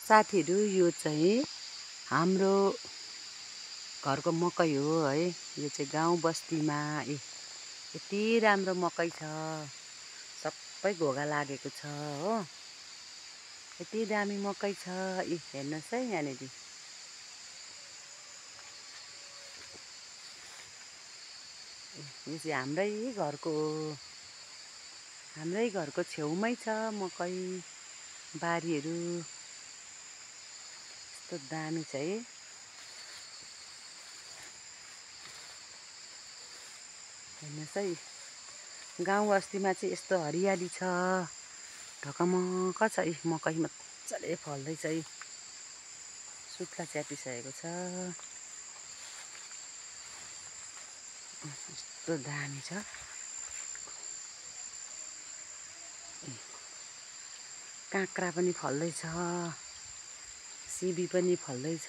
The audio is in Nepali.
साथीहरू यो चाहिँ हाम्रो घरको मकै हो है। यो चाहिँ गाउँ बस्तीमा यति राम्रो मकै छ, सबै घोगा लागेको छ हो। यति दामी मकै छ, हेर्नुहोस् है यहाँनिर। यो चाहिँ हाम्रै घरको छेउमै छ मकै बारीहरू। यस्तो दामी छ है। हेर्नुहोस् है, गाउँ बस्तीमा चाहिँ यस्तो हरियाली छ, ढकमक छ। मकै मजाले फल्दैछ है, सुक्खा च्यापिसकेको छ। यस्तो दामी छ। काँक्रा पनि फल्दैछ, सिमी पनि फल्दैछ।